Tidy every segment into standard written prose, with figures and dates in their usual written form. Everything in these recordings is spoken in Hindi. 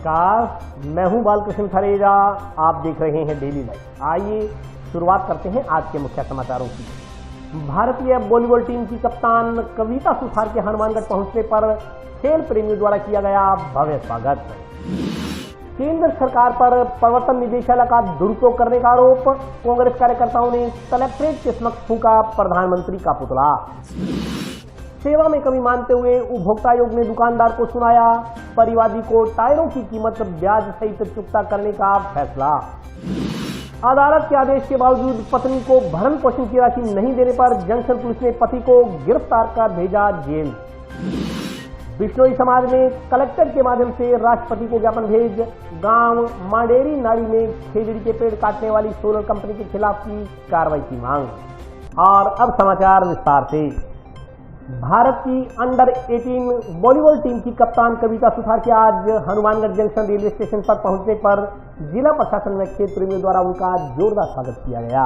नमस्कार, मैं हूं बालकृष्ण थरेजा। आप देख रहे हैं डेली लाइफ। आइए शुरुआत करते हैं आज के मुख्य समाचारों की। भारतीय वॉलीबॉल टीम की कप्तान कविता सुथार के हनुमानगढ़ पहुंचने पर खेल प्रेमियों द्वारा किया गया भव्य स्वागत। केंद्र सरकार पर प्रवर्तन निदेशालय का दुरुपयोग करने का आरोप, कांग्रेस कार्यकर्ताओं ने कलेक्ट्रेट के समक्ष फूंका प्रधानमंत्री का पुतला। सेवा में कमी मानते हुए उपभोक्ता आयोग ने दुकानदार को सुनाया परिवादी को टायरों की कीमत ब्याज सहित चुकता करने का फैसला। अदालत के आदेश के बावजूद पत्नी को भरण पोषण की राशि नहीं देने पर जंक्शन पुलिस ने पति को गिरफ्तार कर भेजा जेल। बिश्नोई समाज ने कलेक्टर के माध्यम से राष्ट्रपति को ज्ञापन भेज गांव मांडेरी नाड़ी में खेजड़ी के पेड़ काटने वाली सोलर कंपनी के खिलाफ की कार्रवाई की मांग। और अब समाचार विस्तार से। भारत की अंडर 18 वॉलीबॉल टीम की कप्तान कविता सुथार के आज हनुमानगढ़ जंक्शन रेलवे स्टेशन पर पहुंचने पर जिला प्रशासन व खेल प्रेमियों द्वारा उनका जोरदार स्वागत किया गया।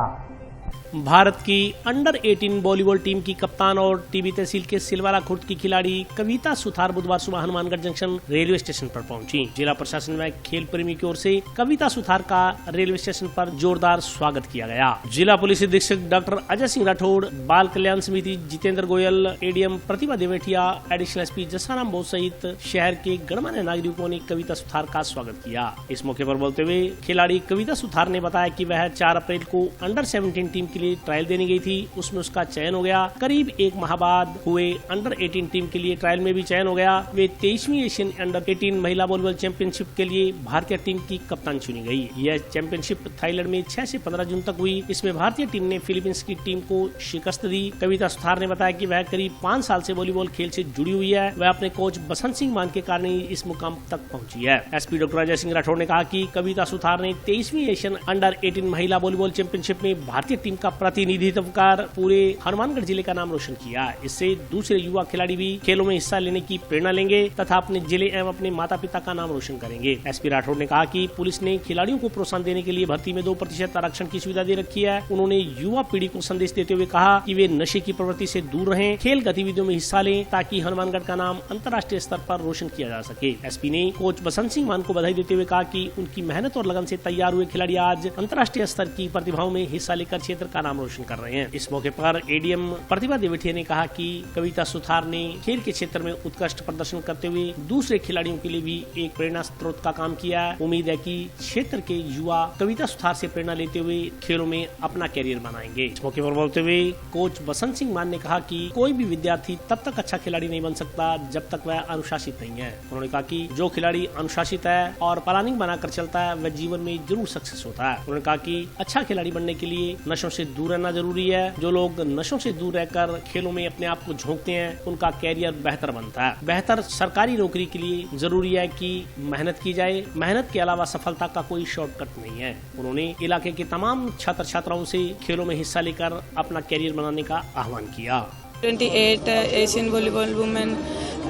भारत की अंडर 18 वॉलीबॉल टीम की कप्तान और टीबी तहसील के सिलवारा खुर्द की खिलाड़ी कविता सुथार बुधवार सुबह हनुमानगढ़ जंक्शन रेलवे स्टेशन पर पहुंची। जिला प्रशासन व खेल प्रेमी की ओर से कविता सुथार का रेलवे स्टेशन पर जोरदार स्वागत किया गया। जिला पुलिस अधीक्षक डॉक्टर अजय सिंह राठौड़, बाल कल्याण समिति जितेंद्र गोयल, एडीएम प्रतिभा देवेठिया, एडिशनल एसपी जसाराम बोस सहित शहर के गणमान्य नागरिकों ने कविता सुथार का स्वागत किया। इस मौके पर बोलते हुए खिलाड़ी कविता सुथार ने बताया कि वह 4 अप्रैल को अंडर 17 टीम के लिए ट्रायल देने गई थी, उसमें उसका चयन हो गया। करीब 1 माह बाद हुए अंडर 18 टीम के लिए ट्रायल में भी चयन हो गया। वे 23वीं एशियन अंडर 18 महिला वॉलीबॉल चैंपियनशिप के लिए भारतीय टीम की कप्तान चुनी गई। यह चैंपियनशिप थाईलैंड में 6 से 15 जून तक हुई। इसमें भारतीय टीम ने फिलीपींस की टीम को शिकस्त दी। कविता सुथार ने बताया कि वह करीब 5 साल से वॉलीबॉल खेल से जुड़ी हुई है। वह अपने कोच बसंत सिंह मान के कारण ही इस मुकाम तक पहुंची है। एसपी डॉक्टर अजय सिंह राठौड़ ने कहा कि कविता सुथार ने 23वीं एशियन अंडर 18 महिला वॉलीबॉल चैंपियनशिप में भारतीय टीम का प्रतिनिधित्व कर पूरे हनुमानगढ़ जिले का नाम रोशन किया। इससे दूसरे युवा खिलाड़ी भी खेलों में हिस्सा लेने की प्रेरणा लेंगे तथा अपने जिले एवं अपने माता पिता का नाम रोशन करेंगे। एसपी राठौड़ ने कहा कि पुलिस ने खिलाड़ियों को प्रोत्साहन देने के लिए भर्ती में 2% आरक्षण की सुविधा दे रखी है। उन्होंने युवा पीढ़ी को संदेश देते हुए कहा कि वे नशे की प्रवृत्ति से दूर रहें, खेल गतिविधियों में हिस्सा लें ताकि हनुमानगढ़ का नाम अंतर्राष्ट्रीय स्तर पर रोशन किया जा सके। एसपी ने कोच बसंत सिंह मान को बधाई देते हुए कहा कि उनकी मेहनत और लगन से तैयार हुए खिलाड़ी आज अंतर्राष्ट्रीय स्तर की प्रतिभाओं में हिस्सा लेकर क्षेत्र का नाम रोशन कर रहे हैं। इस मौके पर एडीएम प्रतिभा देवेठिया ने कहा कि कविता सुथार ने खेल के क्षेत्र में उत्कृष्ट प्रदर्शन करते हुए दूसरे खिलाड़ियों के लिए भी एक प्रेरणा स्रोत का काम किया है। उम्मीद है कि क्षेत्र के युवा कविता सुथार से प्रेरणा लेते हुए खेलों में अपना कैरियर बनाएंगे। इस मौके पर बोलते हुए कोच बसंत सिंह मान ने कहा कि कोई भी विद्यार्थी तब तक अच्छा खिलाड़ी नहीं बन सकता जब तक वह अनुशासित नहीं है। उन्होंने कहा कि जो खिलाड़ी अनुशासित है और प्लानिंग बनाकर चलता है वह जीवन में जरूर सक्सेस होता है। उन्होंने कहा कि अच्छा खिलाड़ी बनने के लिए नशों से दूर रहना जरूरी है। जो लोग नशों से दूर रहकर खेलों में अपने आप को झोंकते हैं उनका कैरियर बेहतर बनता है। बेहतर सरकारी नौकरी के लिए जरूरी है कि मेहनत की जाए। मेहनत के अलावा सफलता का कोई शॉर्टकट नहीं है। उन्होंने इलाके के तमाम छात्र छात्राओं से खेलों में हिस्सा लेकर अपना कैरियर बनाने का आह्वान किया। 28 एशियन वॉलीबॉल वुमेन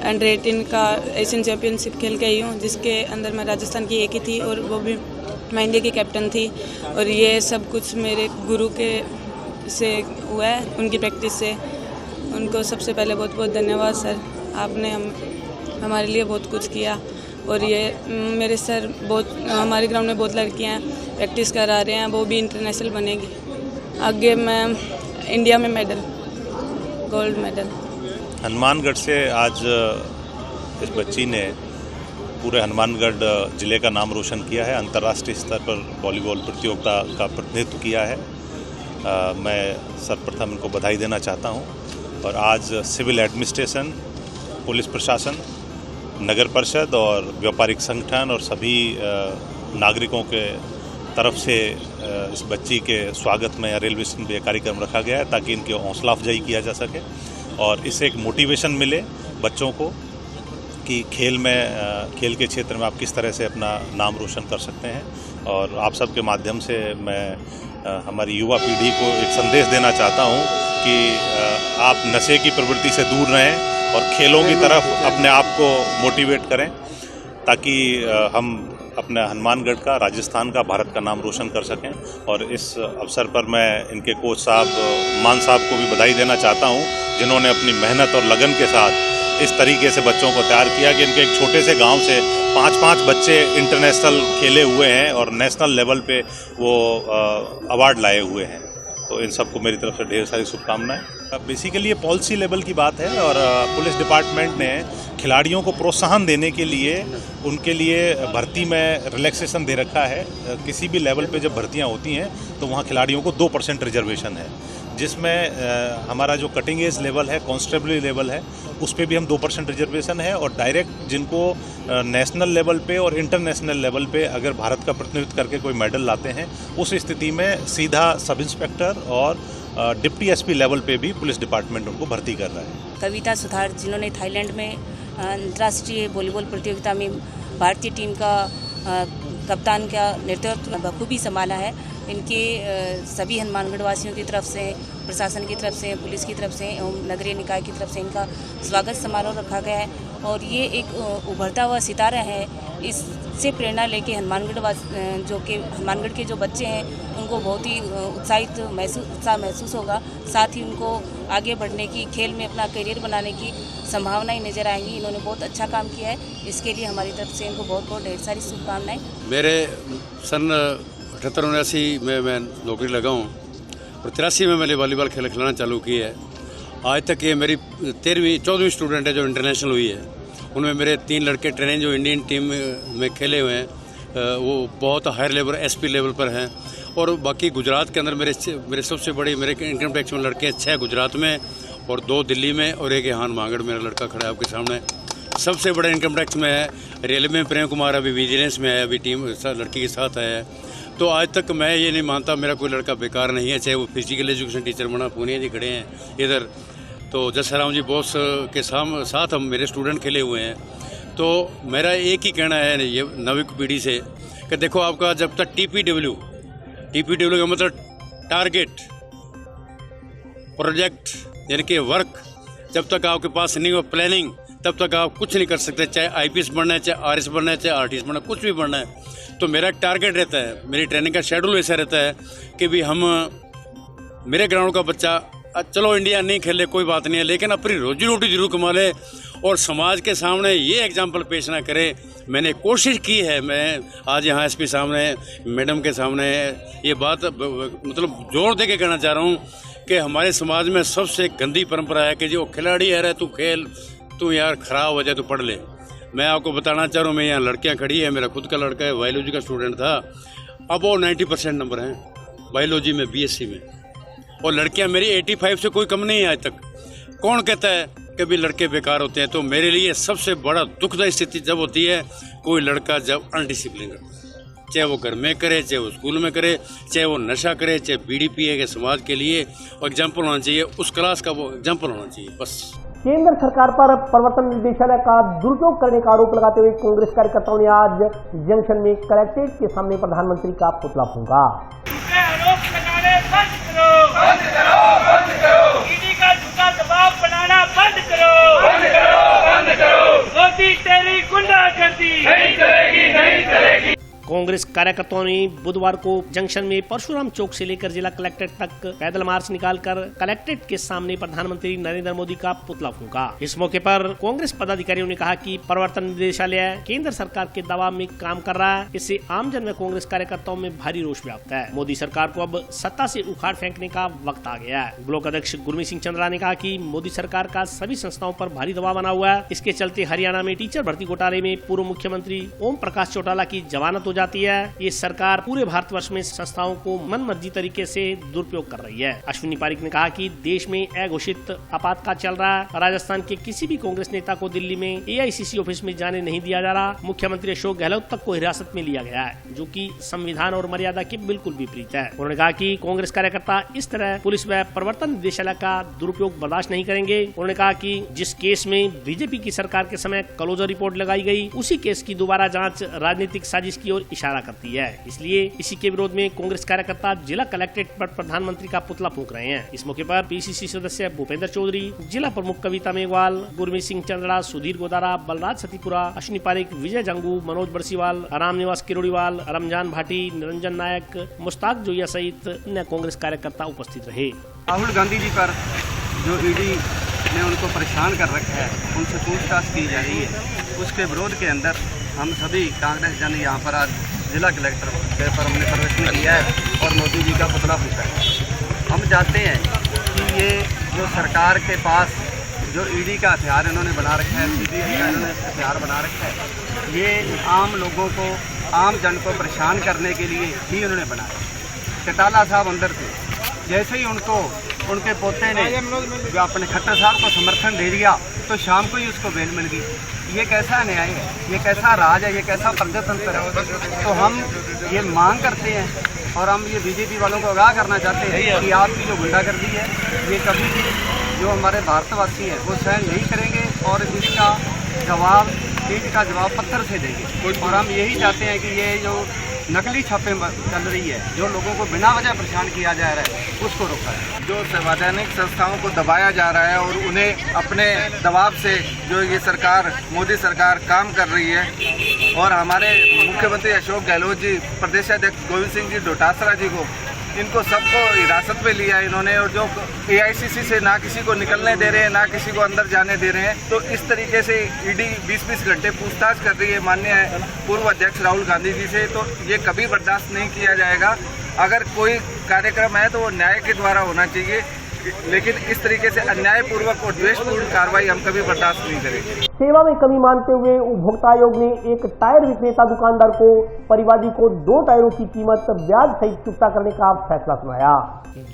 अंडर 18 का एशियन चैंपियनशिप खेल के आई हूँ, जिसके अंदर मैं राजस्थान की एक ही थी और वो भी मैं इंडिया की कैप्टन थी। और ये सब कुछ मेरे गुरु के से हुआ है, उनकी प्रैक्टिस से। उनको सबसे पहले बहुत बहुत धन्यवाद सर, आपने हमारे लिए बहुत कुछ किया। और ये मेरे सर बहुत हमारे ग्राउंड में बहुत लड़कियां प्रैक्टिस करा रहे हैं, वो भी इंटरनेशनल बनेगी। आगे मैं इंडिया में मेडल, गोल्ड मेडल। हनुमानगढ़ से आज इस बच्ची ने पूरे हनुमानगढ़ जिले का नाम रोशन किया है। अंतर्राष्ट्रीय स्तर पर वॉलीबॉल प्रतियोगिता का प्रतिनिधित्व किया है। मैं सर्वप्रथम इनको बधाई देना चाहता हूं। और आज सिविल एडमिनिस्ट्रेशन, पुलिस प्रशासन, नगर परिषद और व्यापारिक संगठन और सभी नागरिकों के तरफ से इस बच्ची के स्वागत में रेलवे स्टेशन पर कार्यक्रम रखा गया है ताकि इनकी हौसला अफजाई किया जा सके और इससे एक मोटिवेशन मिले बच्चों को कि खेल के क्षेत्र में आप किस तरह से अपना नाम रोशन कर सकते हैं। और आप सबके माध्यम से मैं हमारी युवा पीढ़ी को एक संदेश देना चाहता हूं कि आप नशे की प्रवृत्ति से दूर रहें और खेलों की तरफ अपने आप को मोटिवेट करें ताकि हम अपने हनुमानगढ़ का, राजस्थान का, भारत का नाम रोशन कर सकें। और इस अवसर पर मैं इनके कोच साहब मान साहब को भी बधाई देना चाहता हूं जिन्होंने अपनी मेहनत और लगन के साथ इस तरीके से बच्चों को तैयार किया कि इनके एक छोटे से गांव से 5-5 बच्चे इंटरनेशनल खेले हुए हैं और नेशनल लेवल पे वो अवार्ड लाए हुए हैं। तो इन सबको मेरी तरफ से ढेर सारी शुभकामनाएं। बेसिकली ये पॉलिसी लेवल की बात है और पुलिस डिपार्टमेंट ने खिलाड़ियों को प्रोत्साहन देने के लिए उनके लिए भर्ती में रिलैक्सेशन दे रखा है। किसी भी लेवल पे जब भर्तियां होती हैं तो वहाँ खिलाड़ियों को 2% रिजर्वेशन है, जिसमें हमारा जो कटिंग एज लेवल है, कांस्टेबली लेवल है, उस पे भी हम 2% रिजर्वेशन है। और डायरेक्ट जिनको नेशनल लेवल पे और इंटरनेशनल लेवल पे अगर भारत का प्रतिनिधित्व करके कोई मेडल लाते हैं, उस स्थिति में सीधा सब इंस्पेक्टर और डिप्टी एसपी लेवल पे भी पुलिस डिपार्टमेंट उनको भर्ती कर रहा है। कविता सुथार, जिन्होंने थाईलैंड में अंतर्राष्ट्रीय वॉलीबॉल प्रतियोगिता में भारतीय टीम का कप्तान का नेतृत्व बखूबी संभाला है, इनके सभी हनुमानगढ़ वासियों की तरफ से, प्रशासन की तरफ से, पुलिस की तरफ से एवं नगरीय निकाय की तरफ से इनका स्वागत समारोह रखा गया है। और ये एक उभरता हुआ सितारा है। इससे प्रेरणा लेके हनुमानगढ़ के जो बच्चे हैं उनको बहुत ही उत्साह महसूस होगा। साथ ही उनको आगे बढ़ने की, खेल में अपना करियर बनाने की संभावनाएं नज़र आएंगी। इन्होंने बहुत अच्छा काम किया है, इसके लिए हमारी तरफ से इनको बहुत बहुत ढेर सारी शुभकामनाएं। मेरे सन 78-79 में मैं नौकरी लगा हूँ और 83 में मैंने वॉलीबॉल खिलाना चालू की है। आज तक ये मेरी 14वीं स्टूडेंट है जो इंटरनेशनल हुई है। उनमें मेरे 3 लड़के ट्रेनिंग जो इंडियन टीम में खेले हुए हैं वो बहुत हायर लेवल एसपी लेवल पर हैं। और बाकी गुजरात के अंदर मेरे सबसे बड़े मेरे इनकम टैक्स में लड़के 6 गुजरात में और 2 दिल्ली में और एक यहाँ हनुमानगढ़ मेरा लड़का खड़ा है आपके सामने। सबसे बड़ा इनकम टैक्स में है। रेलवे में प्रेम कुमार अभी विजिलेंस में है, अभी टीम लड़की के साथ है। तो आज तक मैं ये नहीं मानता मेरा कोई लड़का बेकार नहीं है, चाहे वो फिजिकल एजुकेशन टीचर बना, पूनिया जी खड़े हैं इधर, तो जसराम जी बॉस के साथ हम मेरे स्टूडेंट खेले हुए हैं। तो मेरा एक ही कहना है ये नवी पीढ़ी से कि देखो, आपका जब तक टीपीडब्ल्यू का मतलब टारगेट प्रोजेक्ट यानी कि वर्क, जब तक आपके पास नहीं हो प्लानिंग, तब तक आप कुछ नहीं कर सकते। चाहे आईपीएस बनना है, चाहे आरएस बनना है, चाहे आरटीएस बनना है, कुछ भी बनना है। तो मेरा एक टारगेट रहता है, मेरी ट्रेनिंग का शेड्यूल ऐसा रहता है कि भी मेरे ग्राउंड का बच्चा चलो इंडिया नहीं खेले कोई बात नहीं है, लेकिन अपनी रोजी रोटी जरूर कमा ले और समाज के सामने ये एग्जाम्पल पेश ना करे। मैंने कोशिश की है, मैं आज यहाँ एसपी सामने, मैडम के सामने ये बात मतलब जोर दे के कहना चाह रहा हूँ कि हमारे समाज में सबसे गंदी परंपरा है कि जो खिलाड़ी है तू खेल, तू यार खराब हो जाए तो पढ़ ले। मैं आपको बताना चाह रहा हूँ, मैं यहाँ लड़कियाँ खड़ी है, मेरा खुद का लड़का है, बायोलॉजी का स्टूडेंट था, अब वो 90% नंबर हैं बायोलॉजी में, बीएससी में, और लड़कियाँ मेरी 85 से कोई कम नहीं है आज तक। कौन कहता है कि भी लड़के बेकार होते हैं? तो मेरे लिए सबसे बड़ा दुखदायी स्थिति जब होती है कोई लड़का जब अनडिसिप्लिन करता है, चाहे वो घर में करे, चाहे वो स्कूल में करे, चाहे वो नशा करे, चाहे बीड़ी पिए, के समाज के लिए एग्जाम्पल होना चाहिए, उस क्लास का वो एग्जाम्पल होना चाहिए बस। केंद्र सरकार पर प्रवर्तन निदेशालय का दुरुपयोग करने का आरोप लगाते हुए कांग्रेस कार्यकर्ताओं ने आज जंक्शन में कलेक्ट्रेट के सामने प्रधानमंत्री का पुतला फूंका। आरोप लगाने बंद करो, बंद करो, बंद करो। ईडी का झूठा दबाव बनाना बंद करो, बंद करो, बंद करो। मोदी तेरी गुंडागर्दी नहीं चलेगी, नहीं चलेगी। कांग्रेस कार्यकर्ताओं ने बुधवार को जंक्शन में परशुराम चौक से लेकर जिला कलेक्ट्रेट तक पैदल मार्च निकालकर कलेक्ट्रेट के सामने प्रधानमंत्री नरेंद्र मोदी का पुतला फूंका। इस मौके पर कांग्रेस पदाधिकारियों ने कहा कि प्रवर्तन निदेशालय केंद्र सरकार के दबाव में काम कर रहा है, इससे आमजन में कांग्रेस कार्यकर्ताओं में भारी रोष व्याप्त है। मोदी सरकार को अब सत्ता से उखाड़ फेंकने का वक्त आ गया है। ब्लॉक अध्यक्ष गुरमीत सिंह चंद्रा ने कहा कि मोदी सरकार का सभी संस्थाओं पर भारी दबाव बना हुआ है। इसके चलते हरियाणा में टीचर भर्ती घोटाले में पूर्व मुख्यमंत्री ओम प्रकाश चौटाला की जमानत हो जाती है। ये सरकार पूरे भारतवर्ष में संस्थाओं को मनमर्जी तरीके से दुरुपयोग कर रही है। अश्विनी पारिक ने कहा कि देश में अघोषित आपातकाल चल रहा है। राजस्थान के किसी भी कांग्रेस नेता को दिल्ली में एआईसीसी ऑफिस में जाने नहीं दिया जा रहा। मुख्यमंत्री अशोक गहलोत तक को हिरासत में लिया गया है, जो कि संविधान और मर्यादा के बिल्कुल विपरीत है। उन्होंने कहा कि कांग्रेस कार्यकर्ता इस तरह पुलिस व प्रवर्तन निदेशालय का दुरुपयोग बर्दाश्त नहीं करेंगे। उन्होंने कहा कि जिस केस में बीजेपी की सरकार के समय क्लोजर रिपोर्ट लगाई गई, उसी केस की दोबारा जांच राजनीतिक साजिश की ओर इशारा करती है। इसलिए इसी के विरोध में कांग्रेस कार्यकर्ता जिला कलेक्ट्रेट पर प्रधानमंत्री का पुतला फूंक रहे हैं। इस मौके पर पीसीसी सदस्य भूपेंद्र चौधरी, जिला प्रमुख कविता मेघवाल, गुरमीत सिंह चंद्रा, सुधीर गोदारा, बलराज सतीपुरा, अश्विनी पारिक, विजय जंगू, मनोज बरसीवाल, राम निवास किरोड़ीवाल, रमजान भाटी, निरंजन नायक, मुश्ताक जोया सहित अन्य कांग्रेस कार्यकर्ता उपस्थित रहे। राहुल गांधी जी पर जो ईडी ने उनको परेशान कर रखा है, उनसे पूछताछ की जा रही है। उसके विरोध के अंदर हम सभी कांग्रेस जन यहाँ पर आज जिला कलेक्टर के पर हमने प्रदर्शन किया है और मोदी जी का पुतला फूंका है। हम चाहते हैं कि ये जो सरकार के पास जो ईडी का हथियार इन्होंने बना रखा है, सीबीआई का इन्होंने हथियार बना रखा है, ये आम लोगों को, आम जन को परेशान करने के लिए ही उन्होंने बनाया। चटाला साहब अंदर थे, जैसे ही उनको उनके पोते ने जो अपने खट्टर साहब को समर्थन दे दिया तो शाम को ही उसको बेल मिल गई। ये कैसा न्याय है, ये कैसा राज है, ये कैसा प्रजातंत्र है। तो हम ये मांग करते हैं और हम ये बीजेपी वालों को आगाह करना चाहते हैं कि आपकी जो गुंडागर्दी है ये कभी भी जो हमारे भारतवासी हैं वो सहन नहीं करेंगे और इसका जवाब पत्थर से देंगे। और हम यही चाहते हैं कि ये जो नकली छापे चल रही है, जो लोगों को बिना वजह परेशान किया जा रहा है, उसको रोका है। जो संवैधानिक संस्थाओं को दबाया जा रहा है और उन्हें अपने दबाव से जो ये सरकार, मोदी सरकार काम कर रही है और हमारे मुख्यमंत्री अशोक गहलोत जी, प्रदेश अध्यक्ष गोविंद सिंह जी डोटासरा जी को, इनको सबको हिरासत में लिया इन्होंने और जो AICC से ना किसी को निकलने दे रहे हैं, ना किसी को अंदर जाने दे रहे हैं। तो इस तरीके से ईडी 20-20 घंटे पूछताछ कर रही है माननीय पूर्व अध्यक्ष राहुल गांधी जी से, तो ये कभी बर्दाश्त नहीं किया जाएगा। अगर कोई कार्यक्रम है तो वो न्याय के द्वारा होना चाहिए, लेकिन इस तरीके से अन्यायपूर्वक और द्वेषपूर्ण कार्रवाई हम कभी बर्दाश्त नहीं करेंगे। सेवा में कमी मानते हुए उपभोक्ता आयोग ने एक टायर विक्रेता दुकानदार को परिवादी को 2 टायरों की कीमत ब्याज सहित चुकता करने का फैसला सुनाया।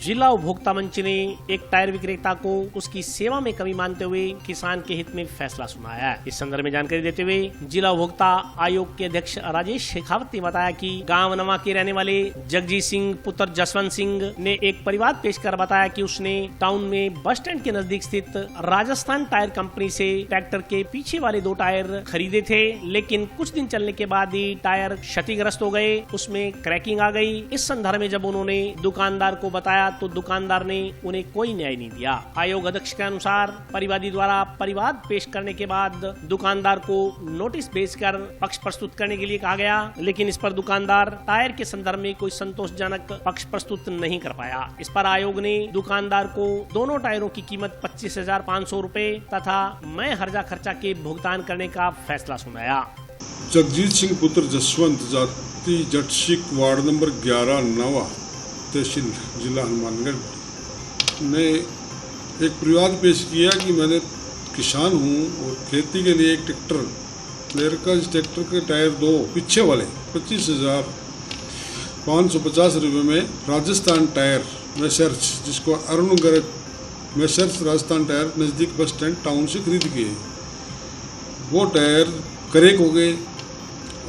जिला उपभोक्ता मंच ने एक टायर विक्रेता को उसकी सेवा में कमी मानते हुए किसान के हित में फैसला सुनाया है। इस संदर्भ में जानकारी देते हुए जिला उपभोक्ता आयोग के अध्यक्ष राजेश शेखावत ने बताया कि गांव नवा के रहने वाले जगजीत सिंह पुत्र जसवंत सिंह ने एक परिवाद पेश कर बताया कि उसने टाउन में बस स्टैंड के नजदीक स्थित राजस्थान टायर कंपनी से ट्रैक्टर के पीछे वाले 2 टायर खरीदे थे, लेकिन कुछ दिन चलने के बाद ही टायर क्षतिग्रस्त हो गए, उसमें क्रैकिंग आ गई। इस संदर्भ में जब उन्होंने दुकानदार को बताया तो दुकानदार ने उन्हें कोई न्याय नहीं दिया। आयोग अध्यक्ष के अनुसार परिवादी द्वारा परिवाद पेश करने के बाद दुकानदार को नोटिस भेजकर पक्ष प्रस्तुत करने के लिए कहा गया, लेकिन इस पर दुकानदार टायर के संदर्भ में कोई संतोषजनक पक्ष प्रस्तुत नहीं कर पाया। इस पर आयोग ने दुकानदार को दोनों टायरों की कीमत 25,500 रुपए तथा मैं हर्जा खर्चा के भुगतान करने का फैसला सुनाया। जगजीत सिंह पुत्र जसवंत, जाति जटसिक, वार्ड नंबर 11 नवा, तहसील जिला हनुमानगढ़ ने एक परिवाद पेश किया कि मैंने किसान हूँ और खेती के लिए एक ट्रैक्टर मेरे का, इस ट्रैक्टर के टायर 2 पीछे वाले 25,550 रुपये में राजस्थान टायर मैसर्स, जिसको अरुण गर्ग मैसर्स राजस्थान टायर नज़दीक बस स्टैंड टाउन से खरीद के वो टायर क्रैक हो गए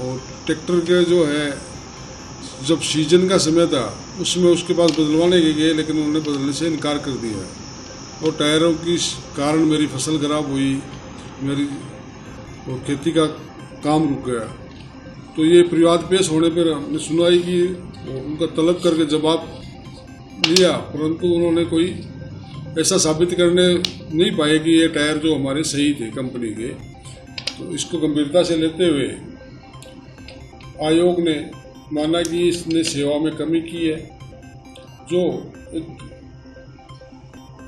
और ट्रैक्टर के जो है जब सीजन का समय था उसमें उसके पास बदलवाने के गए, लेकिन उन्होंने बदलने से इनकार कर दिया और टायरों की कारण मेरी फसल खराब हुई, मेरी वो खेती का काम रुक गया। तो ये परिवाद पेश होने पर हमने सुनवाई की, उनका तलब करके जवाब लिया, परंतु उन्होंने कोई ऐसा साबित करने नहीं पाए कि ये टायर जो हमारे सही थे कंपनी के। तो इसको गंभीरता से लेते हुए आयोग ने माना कि इसने सेवा में कमी की है, जो एक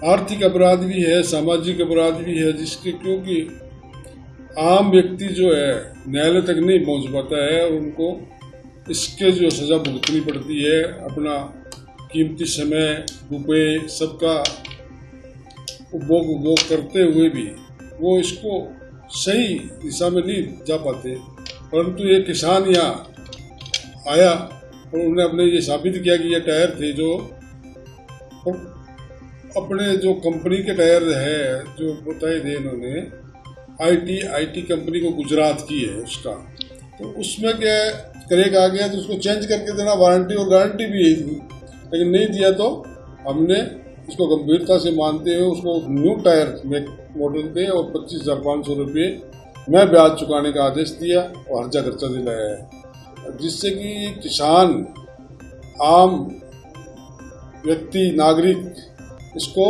आर्थिक अपराध भी है, सामाजिक अपराध भी है, जिसके क्योंकि आम व्यक्ति जो है न्यायालय तक नहीं पहुंच पाता है और उनको इसके जो सज़ा भुगतनी पड़ती है, अपना कीमती समय, रुपये सबका उपभोग करते हुए भी वो इसको सही दिशा में नहीं जा पाते। परंतु ये किसान यहाँ आया और उन्होंने अपने ये साबित किया कि ये टायर थे जो अपने जो कंपनी के टायर है जो बताए थे इन्होंने आईटी कंपनी को गुजरात की है उसका, तो उसमें क्या क्रैक आ गया तो उसको चेंज करके देना, वारंटी और गारंटी भी यही थी, लेकिन नहीं दिया तो हमने इसको गंभीरता से मानते हुए उसको न्यू टायर में मॉडल दे और 25,500 रुपये मैं ब्याज चुकाने का आदेश दिया और हर्जा खर्चा दिलाया है, जिससे कि किसान, आम व्यक्ति, नागरिक इसको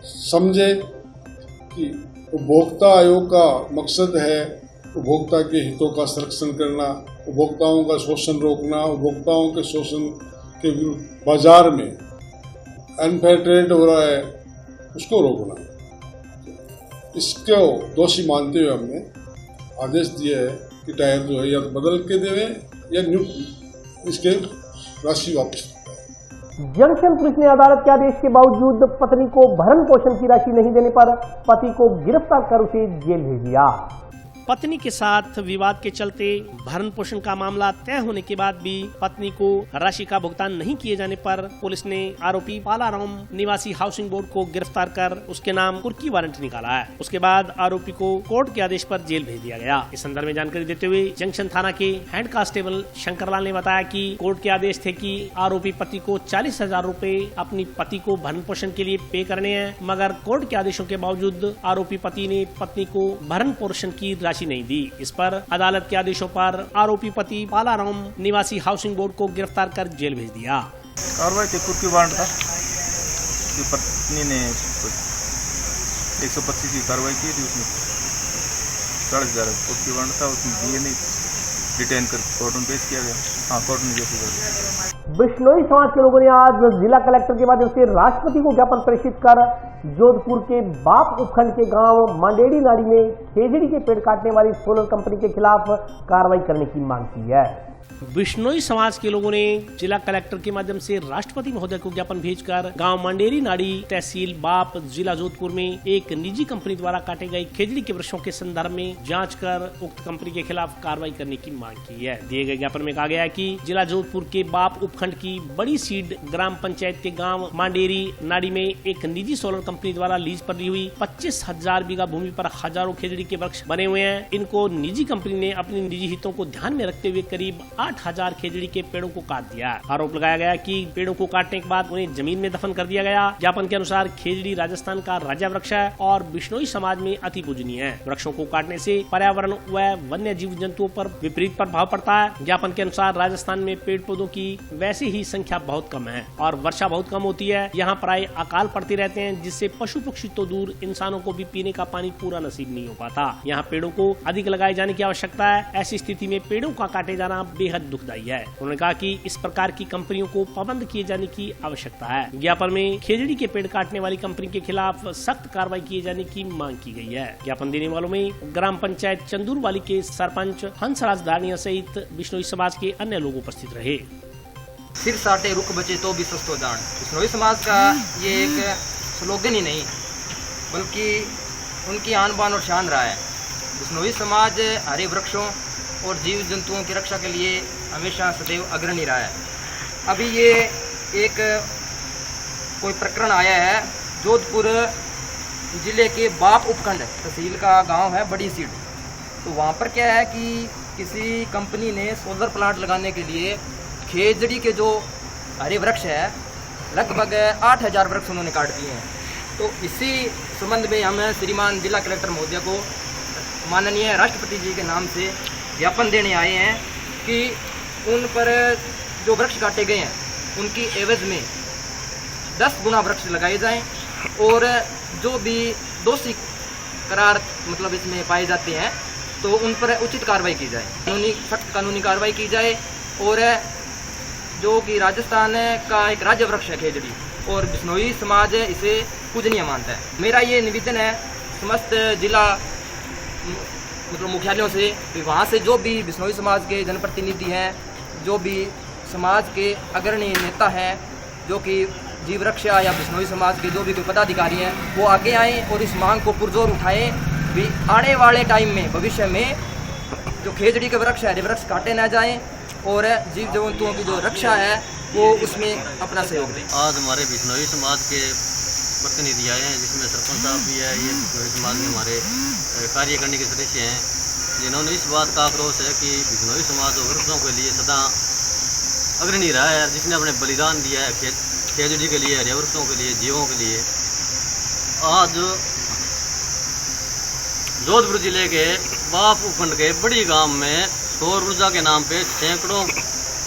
समझे कि उपभोक्ता आयोग का मकसद है उपभोक्ता के हितों का संरक्षण करना, उपभोक्ताओं का शोषण रोकना, उपभोक्ताओं के शोषण के बाजार में अनफेयर ट्रेड हो रहा है उसको रोकना। इसको दोषी मानते हुए हमने आदेश दिया है कि टायर जो है या तो बदल के देवे या न्यू इसके राशि वापस। जंक्शन पुलिस ने अदालत के आदेश के बावजूद पत्नी को भरण पोषण की राशि नहीं देने पर पति को गिरफ्तार कर उसे जेल भेज दिया। पत्नी के साथ विवाद के चलते भरण पोषण का मामला तय होने के बाद भी पत्नी को राशि का भुगतान नहीं किए जाने पर पुलिस ने आरोपी पालाराम निवासी हाउसिंग बोर्ड को गिरफ्तार कर उसके नाम कुर्की वारंट निकाला है। उसके बाद आरोपी को कोर्ट के आदेश पर जेल भेज दिया गया। इस संदर्भ में जानकारी देते हुए जंक्शन थाना के हेड कांस्टेबल शंकरलाल ने बताया कि कोर्ट के आदेश थे कि आरोपी पति को 40,000 रूपए अपनी पति को भरण पोषण के लिए पे करने हैं, मगर कोर्ट के आदेशों के बावजूद आरोपी पति ने पत्नी को भरण पोषण की नहीं दी। इस पर अदालत के आदेशों पर आरोपी पति पालाराम निवासी हाउसिंग बोर्ड को गिरफ्तार कर जेल भेज दिया। कार्रवाई थी कुर्की वारंट था कि पत्नी ने 125 की कार्रवाई की थी, उसमें 40,000 कुर्की वारंट था, उसमें दिए नहीं, डिटेन कर कोर्ट में पेश किया गया। हाँ, कोर्ट ने जैसे कर। बिश्नोई समाज के लोगों ने आज जिला कलेक्टर के माध्यम से राष्ट्रपति को ज्ञापन प्रेषित कर जोधपुर के बाप उपखंड के गांव मांडेड़ी नाड़ी में खेजड़ी के पेड़ काटने वाली सोलर कंपनी के खिलाफ कार्रवाई करने की मांग की है। बिश्नोई समाज के लोगों ने जिला कलेक्टर के माध्यम से राष्ट्रपति महोदय को ज्ञापन भेजकर गांव मंडेरी नाड़ी तहसील बाप जिला जोधपुर में एक निजी कंपनी द्वारा काटे गए खेजड़ी के वृक्षों के संदर्भ में जांच कर उक्त कंपनी के खिलाफ कार्रवाई करने की मांग की है। दिए गए ज्ञापन में कहा गया है कि जिला जोधपुर के बाप उपखंड की बड़ी सीड ग्राम पंचायत के गाँव मांडेरी नाड़ी में एक निजी सोलर कंपनी द्वारा लीज पर ली हुई 25,000 बीघा भूमि पर हजारों खेजड़ी के वृक्ष बने हुए हैं। इनको निजी कंपनी ने अपने निजी हितों को ध्यान में रखते हुए करीब 8,000 खेजड़ी के पेड़ों को काट दिया। आरोप लगाया गया कि पेड़ों को काटने के बाद उन्हें जमीन में दफन कर दिया गया। ज्ञापन के अनुसार खेजड़ी राजस्थान का राजा वृक्ष है और बिश्नोई समाज में अति पूजनीय है। वृक्षों को काटने से पर्यावरण व वन्य जीव जंतुओं पर विपरीत प्रभाव पड़ता है। ज्ञापन के अनुसार राजस्थान में पेड़ पौधों की वैसे ही संख्या बहुत कम है और वर्षा बहुत कम होती है। यहाँ प्राय अकाल पड़ते रहते हैं, जिससे पशु पक्षी तो दूर इंसानों को भी पीने का पानी पूरा नसीब नहीं हो पाता। यहाँ पेड़ों को अधिक लगाए जाने की आवश्यकता है। ऐसी स्थिति में पेड़ों का काटे जाना बेहद दुखदायी है। उन्होंने कहा कि इस प्रकार की कंपनियों को पाबंद किए जाने की आवश्यकता है। ज्ञापन में खेजड़ी के पेड़ काटने वाली कंपनी के खिलाफ सख्त कार्रवाई किए जाने की मांग की गई है। ज्ञापन देने वालों में ग्राम पंचायत चंदूरवाली के सरपंच हंसराज दानिया सहित बिश्नोई समाज के अन्य लोग उपस्थित रहे। सिर साटे रुख बचे तो भी सस्तो जान, बिश्नोई समाज का ये एक स्लोगन ही नहीं बल्कि उनकी आन बान और शान रहा है। बिश्नोई समाज हरे वृक्षों और जीव जंतुओं की रक्षा के लिए हमेशा सदैव अग्रणी रहा है। अभी ये एक कोई प्रकरण आया है जोधपुर जिले के बाप उपखंड तहसील का गांव है बड़ी सीड। तो वहाँ पर क्या है कि किसी कंपनी ने सोलर प्लांट लगाने के लिए खेजड़ी के जो हरे वृक्ष है लगभग 8,000 वृक्ष उन्होंने काट दिए हैं। तो इसी संबंध में हम श्रीमान जिला कलेक्टर महोदय को माननीय राष्ट्रपति जी के नाम से ज्ञापन देने आए हैं कि उन पर जो वृक्ष काटे गए हैं उनकी एवज में 10 गुना वृक्ष लगाए जाएं और जो भी दोषी करार मतलब इसमें पाए जाते हैं तो उन पर उचित कार्रवाई की जाए, सख्त कानूनी कार्रवाई की जाए। और जो कि राजस्थान का एक राज्य वृक्ष है खेजड़ी और बिश्नोई समाज इसे पूजनीय मानता है। मेरा ये निवेदन है समस्त जिला मतलब मुख्यालयों से कि वहाँ से जो भी बिश्नोई समाज के जनप्रतिनिधि हैं, जो भी समाज के अग्रणी नेता हैं, जो कि जीव रक्षा या बिश्नोई समाज के जो भी कोई पदाधिकारी हैं, वो आगे आएँ और इस मांग को पुरजोर उठाएं भी आने वाले टाइम में भविष्य में जो खेजड़ी के वृक्ष है हरे वृक्ष काटे ना जाएं और जीव जंतुओं की जो रक्षा है वो उसमें अपना सहयोग दें। आज हमारे बिश्नोई समाज के प्रतिनिधि आए हैं जिसमें सरपंच साहब भी है, ये बिश्नोई समाज में हमारे कार्यकारिणी के सदस्य हैं, जिन्होंने इस बात का आक्रोश है कि बिश्नोई समाज वृक्षों के लिए सदा अग्रणी रहा है, जिसने अपने बलिदान दिया है खेजड़ी के लिए, हरे वृक्षों के लिए, जीवों के लिए। आज जोधपुर जिले के बाप उपखंड के बड़ी गांव में सौर ऊर्जा के नाम पे सैकड़ों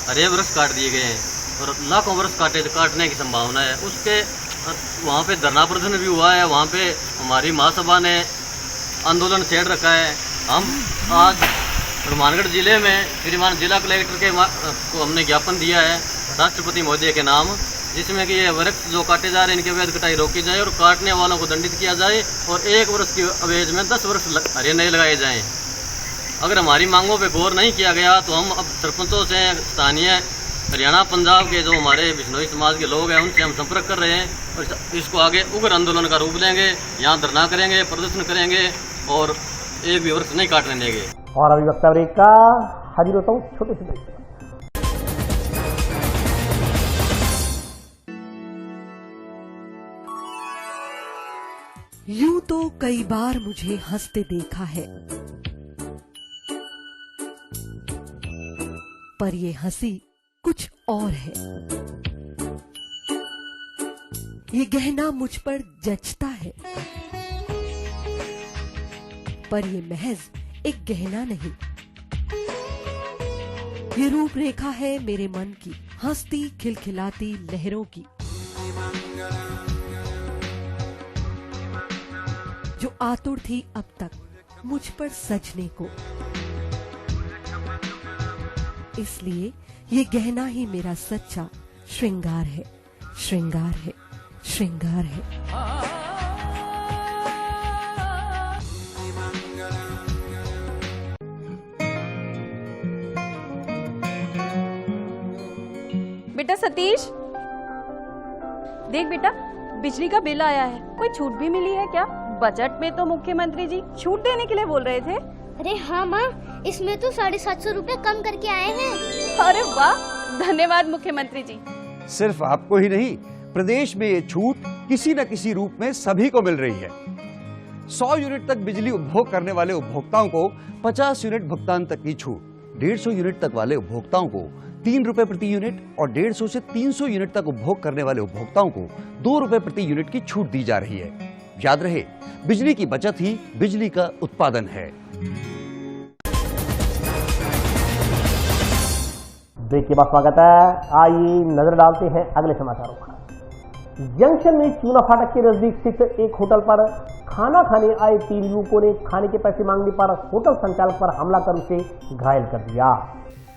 हरे वृक्ष काट दिए गए हैं और लाखों वृक्ष काटने की संभावना है। उसके वहाँ पे धरना प्रदर्शन भी हुआ है, वहाँ पे हमारी महासभा ने आंदोलन छेड़ रखा है। हम आज हनुमानगढ़ जिले में श्रीमान जिला कलेक्टर के को हमने ज्ञापन दिया है राष्ट्रपति महोदय के नाम जिसमें कि ये वृक्ष जो काटे जा रहे हैं इनकी अवैध कटाई रोकी जाए और काटने वालों को दंडित किया जाए और 1 वर्ष की अवैध में 10 वर्ष हरे नए लगाए जाएं। अगर हमारी मांगों पे गौर नहीं किया गया तो हम अब सरपंचों से, स्थानीय हरियाणा पंजाब के जो हमारे बिश्नोई समाज के लोग हैं उनसे हम संपर्क कर रहे हैं और इसको आगे उग्र आंदोलन का रूप देंगे। यहाँ धरना करेंगे, प्रदर्शन करेंगे और 1 भी वृक्ष नहीं काटने देंगे। और अभी वक्तव्य ब्रेक का हाजिर होता हूँ छोटे से ब्रेक। यूं तो कई बार मुझे हंसते देखा है, पर ये हंसी कुछ और है। ये गहना मुझ पर जचता है, पर ये महज एक गहना नहीं, ये रूपरेखा है मेरे मन की, हंसती खिलखिलाती लहरों की, जो आतुर थी अब तक मुझ पर सजने को। इसलिए ये गहना ही मेरा सच्चा श्रृंगार है, श्रृंगार है, श्रृंगार है। बेटा सतीश, देख बेटा, बिजली का बिल आया है, कोई छूट भी मिली है क्या? बजट में तो मुख्यमंत्री जी छूट देने के लिए बोल रहे थे। अरे हाँ माँ, इसमें तो 750 रुपए कम करके आए हैं। अरे वाह, धन्यवाद मुख्यमंत्री जी। सिर्फ आपको ही नहीं, प्रदेश में ये छूट किसी न किसी रूप में सभी को मिल रही है। 100 यूनिट तक बिजली उपभोग करने वाले उपभोक्ताओं को 50 यूनिट भुगतान तक की छूट, 150 यूनिट तक वाले उपभोक्ताओं को 3 रुपए प्रति यूनिट और 150 से 300 यूनिट तक उपभोग करने वाले उपभोक्ताओं को 2 रुपए प्रति यूनिट की छूट दी जा रही है। याद रहे, बिजली की बचत ही बिजली का उत्पादन है। ब्रेक के बाद स्वागत है। आइए नजर डालते हैं अगले समाचारों का। जंक्शन में चूना फाटक के नजदीक स्थित एक होटल पर खाना खाने आए 3 युवकों ने खाने के पैसे मांगने पर होटल संचालक पर हमला कर उसे घायल कर दिया।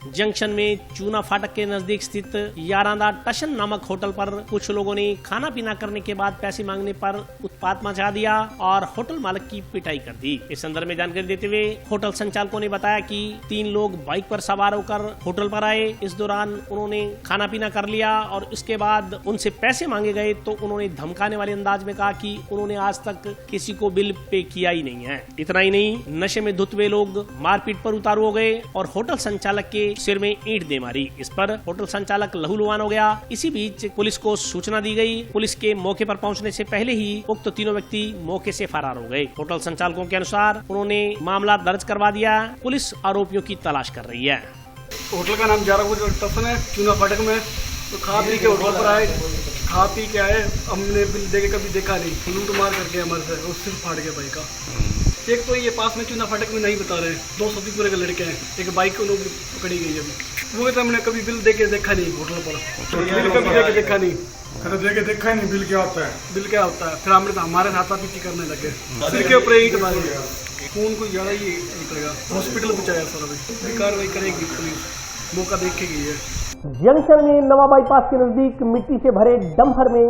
जंक्शन में चूना फाटक के नजदीक स्थित यारादा टशन नामक होटल पर कुछ लोगों ने खाना पीना करने के बाद पैसे मांगने पर उत्पात मचा दिया और होटल मालिक की पिटाई कर दी। इस संदर्भ में जानकारी देते हुए होटल संचालकों ने बताया कि 3 लोग बाइक पर सवार होकर होटल पर आए। इस दौरान उन्होंने खाना पीना कर लिया और इसके बाद उनसे पैसे मांगे गए तो उन्होंने धमकाने वाले अंदाज में कहा कि उन्होंने आज तक किसी को बिल पे किया ही नहीं है। इतना ही नहीं, नशे में धुत हुए लोग मारपीट पर उतारू हो गए और होटल संचालक के सिर में ईंट दे मारी। इस पर होटल संचालक लहूलुहान हो गया। इसी बीच पुलिस को सूचना दी गई। पुलिस के मौके पर पहुंचने से पहले ही उक्त 3 व्यक्ति मौके से फरार हो गए। होटल संचालकों के अनुसार उन्होंने मामला दर्ज करवा दिया। पुलिस आरोपियों की तलाश कर रही है। होटल का नाम यारादा टशन है, चूना फाटक में। तो खा पी के होटल पर आए, खा पी के आए, हमने बिल दे के कभी देखा नहीं, लूट मार करके हमारे से और सिर फाड़ गया बाइक का। एक तो ये पास में चूना फाटक में नहीं बता रहे, 2 सतीपुरे के लड़के हैं, एक बाइक को लोग पकड़ी गई अभी। वो तो हमने कभी बिल दे के देखा नहीं होटल पर, बिल कभी दे के देखा नहीं, दे के देखा ही नहीं बिल क्या होता है। बिल क्या होता है? फिर हमने हमारे हाथा पीछी करने लगे, सिर के ऊपर ईंट मारी, खून को ज्यादा ही निकलेगा। हॉस्पिटल पहुंचाया सर, अभी कार्रवाई करेगी पुलिस, मौका देखेगी है। जंक्शन में नवा बाईपास के नजदीक मिट्टी से भरे डंपर में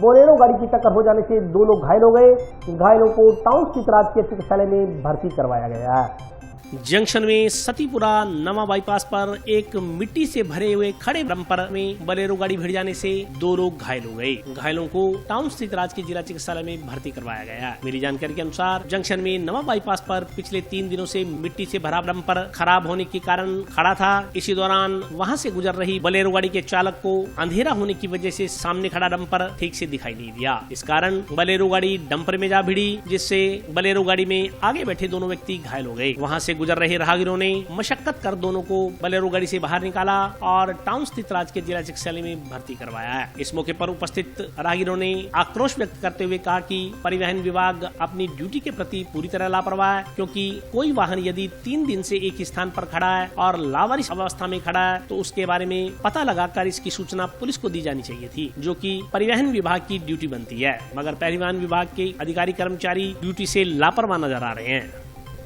बोलेरो गाड़ी की टक्कर हो जाने से 2 लोग घायल हो गए। घायलों को टाउन स्थित राजकीय चिकित्सालय में भर्ती करवाया गया है। जंक्शन में सतीपुरा नवा बाईपास पर एक मिट्टी से भरे हुए खड़े डंपर में बोलेरो गाड़ी भिड़ जाने से 2 लोग घायल हो गए। घायलों को टाउन स्थित राजकीय जिला चिकित्सालय में भर्ती करवाया गया। मिली जानकारी के अनुसार जंक्शन में नवा बाईपास पर पिछले 3 दिनों से मिट्टी से भरा डंपर खराब होने के कारण खड़ा था। इसी दौरान वहां से गुजर रही बोलेरो गाड़ी के चालक को अंधेरा होने की वजह से सामने खड़ा डंपर ठीक से दिखाई नहीं दिया। इस कारण बोलेरो गाड़ी डंपर में जा भिड़ी, जिससे बोलेरो गाड़ी में आगे बैठे दोनों व्यक्ति घायल हो गए। वहां से गुजर रहे राहगीरों ने मशक्कत कर दोनों को बोलेरो गाड़ी से बाहर निकाला और टाउन स्थित राजकीय जिला चिकित्सालय में भर्ती करवाया है। इस मौके पर उपस्थित राहगीरों ने आक्रोश व्यक्त करते हुए कहा कि परिवहन विभाग अपनी ड्यूटी के प्रति पूरी तरह लापरवाह है, क्योंकि कोई वाहन यदि 3 दिन से एक ही स्थान पर खड़ा है और लावारिस अवस्था में खड़ा है तो उसके बारे में पता लगाकर इसकी सूचना पुलिस को दी जानी चाहिए थी, जो कि परिवहन विभाग की ड्यूटी बनती है। मगर परिवहन विभाग के अधिकारी कर्मचारी ड्यूटी से लापरवाह नजर आ रहे हैं।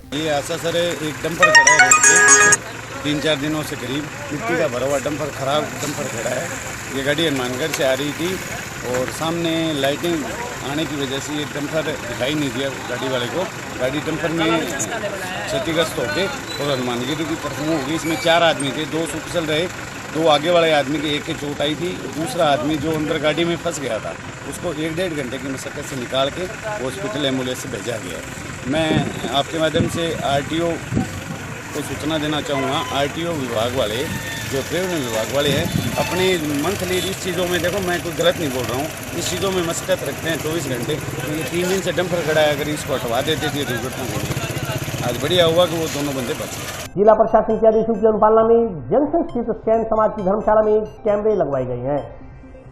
ये ऐसा सर, एक डंपर खड़ा है रोड पे, 3-4 दिनों से करीब मिट्टी का भरा हुआ डंपर, खराब डंपर खड़ा है। ये गाड़ी हनुमानगढ़ से आ रही थी और सामने लाइटिंग आने की वजह से ये डंपर दिखाई नहीं दिया गाड़ी वाले को। गाड़ी डंपर में क्षतिग्रस्त हो गए और हनुमानगढ़ की तरफ हो गई। इसमें 4 आदमी थे, 2 कुशल रहे, 2 आगे वाले आदमी के एक के चोट आई थी। दूसरा आदमी जो अंदर गाड़ी में फंस गया था उसको 1-1.5 घंटे की मशक्कत से निकाल के हॉस्पिटल एम्बुलेंस से भेजा गया। मैं आपके माध्यम से आरटीओ को सूचना देना चाहूँगा। आरटीओ विभाग वाले जो रेवेन्यू विभाग वाले हैं अपनी मंथली इस चीज़ों में, देखो मैं कोई गलत नहीं बोल रहा हूँ, इस चीज़ों में मशक्कत रखते हैं 24 घंटे। क्योंकि 3 दिन से डंपर खड़ा है, अगर इसको हटवा देते थे दुर्घटना होगी। आज बढ़िया हुआ कि वो दोनों बंदे बच गए। जिला प्रशासन के आदेशों की अनुपालना में जंक्शन स्थित सैन समाज की धर्मशाला में कैमरे लगवाए गए हैं।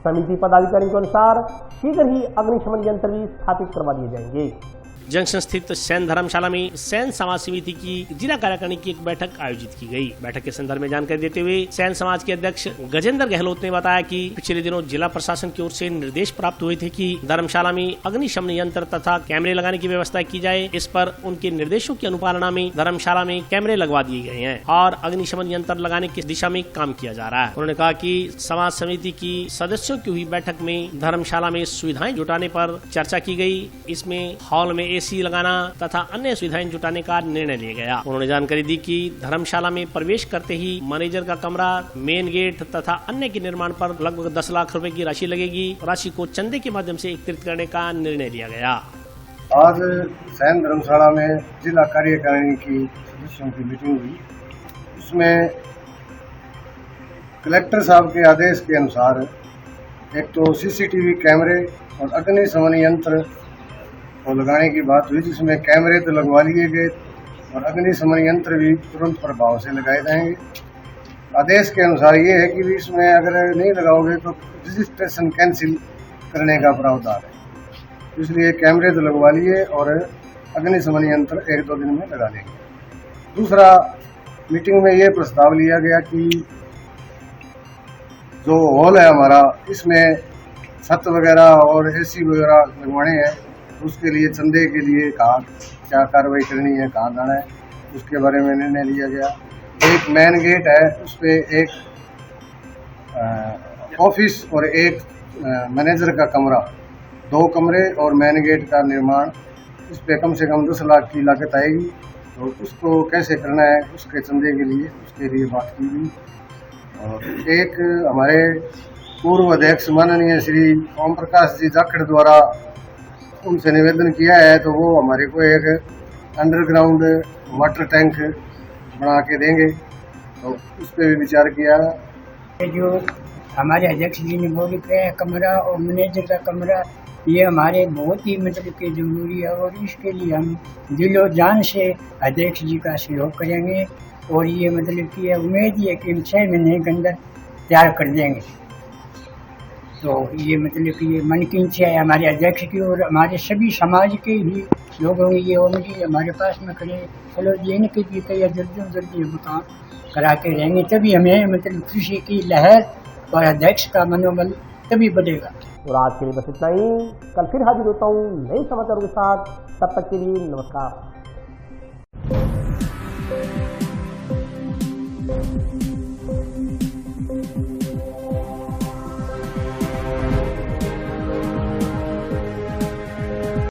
समिति पदाधिकारियों के अनुसार शीघ्र ही अग्निशमन यंत्र भी स्थापित करवा दिए जाएंगे। जंक्शन स्थित सैन धर्मशाला में सैन समाज समिति की जिला कार्यकारिणी की एक बैठक आयोजित की गई। बैठक के संदर्भ में जानकारी देते हुए सैन समाज के अध्यक्ष गजेंद्र गहलोत ने बताया कि पिछले दिनों जिला प्रशासन की ओर से निर्देश प्राप्त हुए थे कि धर्मशाला में अग्निशमन यंत्र तथा कैमरे लगाने की व्यवस्था की जाए। इस पर उनके निर्देशों की अनुपालना में धर्मशाला में कैमरे लगवा दिए गए हैं और अग्निशमन यंत्र लगाने की दिशा में काम किया जा रहा है। उन्होंने कहा कि समाज समिति की सदस्यों की हुई बैठक में धर्मशाला में सुविधाएं जुटाने पर चर्चा की गई। इसमें हॉल में एसी लगाना तथा अन्य सुविधाएं जुटाने का निर्णय लिया गया। उन्होंने जानकारी दी कि धर्मशाला में प्रवेश करते ही मैनेजर का कमरा, मेन गेट तथा अन्य के निर्माण पर लगभग 10 लाख रुपए की राशि लगेगी। राशि को चंदे के माध्यम से एकत्रित करने का निर्णय लिया गया। आज सैन धर्मशाला में जिला कार्यकारिणी की सदस्यों की मीटिंग हुई। उसमें कलेक्टर साहब के आदेश के अनुसार एक तो सीसीटीवी कैमरे और अग्निशमन यंत्र को लगाने की बात हुई, जिसमें कैमरे तो लगवा लिए गए और अग्निशमन यंत्र भी तुरंत प्रभाव से लगाए जाएंगे। आदेश के अनुसार ये है कि इसमें अगर नहीं लगाओगे तो रजिस्ट्रेशन कैंसिल करने का प्रावधान है। इसलिए कैमरे तो लगवा लिए और अग्निशमन यंत्र 1-2 दिन में लगा लेंगे। दूसरा, मीटिंग में ये प्रस्ताव लिया गया कि जो हॉल है हमारा, इसमें छत वगैरह और एसी वगैरह लगवाने हैं, उसके लिए चंदे के लिए कहाँ क्या कार्रवाई करनी है, कहाँ जाना है, उसके बारे में निर्णय लिया गया। एक मेन गेट है, उस पर एक ऑफिस और एक मैनेजर का कमरा, 2 कमरे और मेन गेट का निर्माण, उस पर कम से कम 10 लाख की लागत आएगी। तो उसको कैसे करना है, उसके चंदे के लिए उसके लिए बात की गई। और एक हमारे पूर्व अध्यक्ष माननीय श्री ओम प्रकाश जी जाखड़ द्वारा उनसे निवेदन किया है, तो वो हमारे को एक अंडरग्राउंड वाटर टैंक बना के देंगे, तो उस पर भी विचार किया। जो हमारे अध्यक्ष जी ने बोली के कमरा और मैनेजर का कमरा, ये हमारे बहुत ही मतलब के जरूरी है और इसके लिए हम दिलो जान से अध्यक्ष जी का सहयोग करेंगे और ये मतलब की उम्मीद है कि हम 6 महीने के अंदर तैयार कर देंगे। तो ये मतलब कि ये मन की इच्छा है हमारे अध्यक्ष की और हमारे सभी समाज के ही लोगों की। ये ओम जी हमारे पास में खड़े, चलो ये इनके भी कई जल्दी काम करा के रहेंगे, तभी हमें मतलब खुशी की लहर और अध्यक्ष का मनोबल तभी बढ़ेगा। और आज के लिए बस इतना ही। कल फिर हाजिर होता हूँ नए समाचारों के साथ। तब तक के लिए नमस्कार।